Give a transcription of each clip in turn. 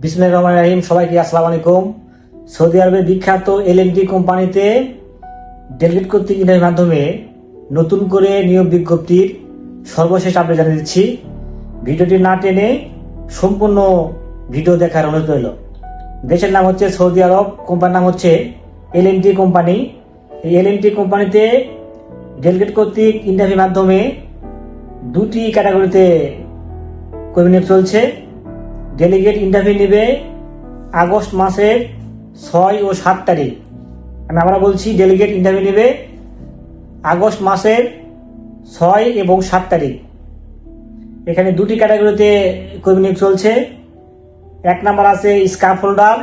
বিসমিল্লাহির রহমানির রহিম। সবাইকে আসসালামু আলাইকুম। সৌদি আরবের বিখ্যাত এলএনটি কোম্পানিতে ডেলিগেট কর্তৃক ইন্টারভিউর মাধ্যমে নতুন করে নিয়োগ বিজ্ঞপ্তির সর্বশেষ আপডেট জানিয়ে দিচ্ছি। ভিডিওটি না টেনে সম্পূর্ণ ভিডিও দেখার অনুরোধ রইল। দেশের নাম হচ্ছে সৌদি আরব, কোম্পানির নাম হচ্ছে এলএনটি কোম্পানি। এই এলএনটি কোম্পানিতে ডেলিগেট কর্তৃক ইন্টারভিউর মাধ্যমে দুটি ক্যাটাগরিতে কর্মী নিয়োগ চলছে। ডেলিগেট ইন্টারভিউ নেবে আগস্ট মাসের 6 ও 7 তারিখ। আমরা বলছি ডেলিগেট ইন্টারভিউ নেবে আগস্ট মাসের 6 এবং 7 তারিখ। এখানে দুটি ক্যাটাগরিতে কর্মী নিয়োগ চলছে। 1 নম্বর আছে স্কার্ফ হোল্ডার,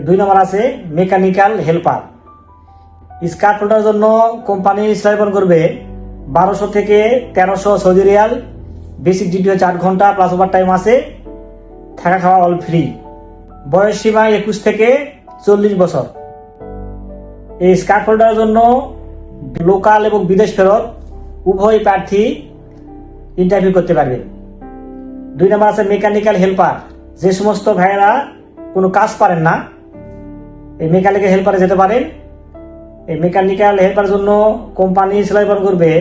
2 নম্বর আছে মেকানিক্যাল হেল্পার। স্কার্ফ হোল্ডার জন্য কোম্পানি স্থাপন করবে 1200 থেকে 1300 সৌদি রিয়াল। বেসিক ডিউটি হচ্ছে 8 ঘন্টা প্লাস ওভার টাইম আছে, থাকা খাওয়া অল ফ্রি। বয়স সীমা 21 থেকে 40 বছর। এই স্কার্ফ হোল্ডারের জন্য লোকাল এবং বিদেশ ফেরত উভয় প্রার্থী ইন্টারভিউ করতে পারবে। 2 নম্বর আছে মেকানিক্যাল হেল্পার। যে সমস্ত ভাইয়েরা কোনো কাজ পারেন না, এই মেকানিক্যাল হেল্পারে যেতে পারেন। এই মেকানিক্যাল হেল্পারের জন্য কোম্পানি সিলেকশন করবে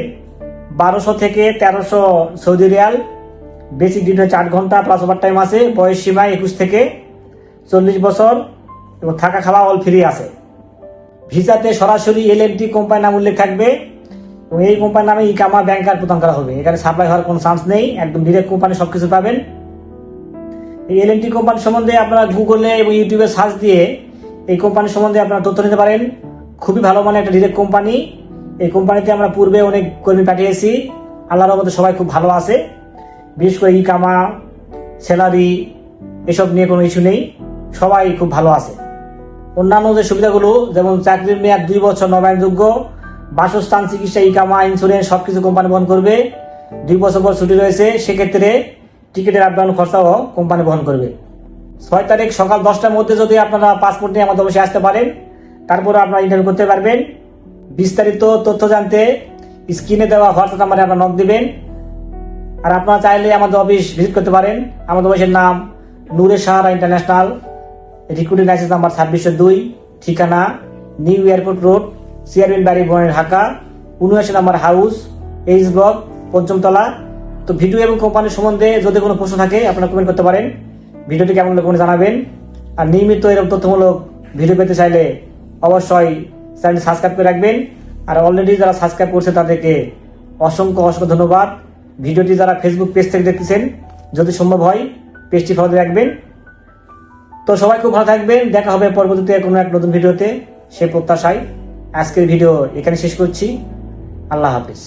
1200 থেকে 1300 সৌদি রিয়াল। বেসিক ডিউটি হচ্ছে 8 ঘন্টা প্লাস ওভার টাইম আছে। বয়স সীমা 21 থেকে 40 বছর এবং থাকা খাওয়া অল ফ্রি আছে। ভিসাতে সরাসরি এলএনটি কোম্পানির নাম উল্লেখ থাকবে এবং এই কোম্পানির নামে ইকামা ব্যাংক কার্ড প্রদান করা হবে। এখানে সাপ্লাই হওয়ার কোনো চান্স নেই, একদম ডিরেক্ট কোম্পানি সবকিছু পাবেন। এই এলএনটি কোম্পানি সম্বন্ধে আপনারা গুগলে এবং ইউটিউবে সার্চ দিয়ে এই কোম্পানি সম্বন্ধে আপনারা তথ্য নিতে পারেন। খুবই ভালো মানের একটা ডিরেক্ট কোম্পানি। এই কোম্পানিতে আমরা পূর্বে অনেক কর্মী পাঠিয়েছি, আল্লাহর রহমতে সবাই খুব ভালো আছে। বিশেষ করে ইকামা, স্যালারি এসব নিয়ে কোনো ইস্যু নেই, সবাই খুব ভালো আছে। অন্যান্য যে সুবিধাগুলো, যেমন চাকরির মেয়াদ 2 বছর নবায়নযোগ্য, বাসস্থান, চিকিৎসা, ইকামা, ইন্স্যুরেন্স সবকিছু কোম্পানি বহন করবে। 2 বছর পর ছুটি রয়েছে, সেক্ষেত্রে টিকিটের আপ ডাউন খরচাও কোম্পানি বহন করবে। 6 তারিখ সকাল 10টার মধ্যে যদি আপনারা পাসপোর্ট নিয়ে আমাদের অবশ্যই আসতে পারেন, তারপরে আপনারা ইন্টারভিউ করতে পারবেন। বিস্তারিত তথ্য জানতে স্ক্রিনে দেওয়া হোয়াটসঅ্যাপ নাম্বারে আপনারা নক দিবেন। আর আপনারা চাইলে আমাদের অফিস ভিজিট করতে পারেন। আমাদের অফিসের নাম Noore Sahara international, recruiting license number 2602, ঠিকানা নিউ এয়ারপোর্ট রোড, চেয়ারম্যান বাড়ি, বনের, ঢাকা 79 নম্বর হাউস, এইচ ব্লক, 5ম তলা। তো ভিডিও এবং কোম্পানির সম্বন্ধে যদি কোনো প্রশ্ন থাকে আপনারা কমেন্ট করতে পারেন। ভিডিওটি কেমন লাগবে জানাবেন। আর নিয়মিত এরকম তথ্যমূলক ভিডিও পেতে চাইলে অবশ্যই চ্যানেলটি সাবস্ক্রাইব করে রাখবেন। আর অলরেডি যারা সাবস্ক্রাইব করছে তাদেরকে অসংখ্য ধন্যবাদ। ভিডিওটি যারা ফেসবুক পেজ থেকে দেখতেছেন, যদি সম্ভব হয় পেজটি ফলো দিয়ে রাখবেন। তো সবাই খুব ভালো থাকবেন, দেখা হবে পরবর্তীতে কোনো এক নতুন ভিডিওতে, সেই প্রত্যাশায় আজকের ভিডিও এখানে শেষ করছি। আল্লাহ হাফিজ।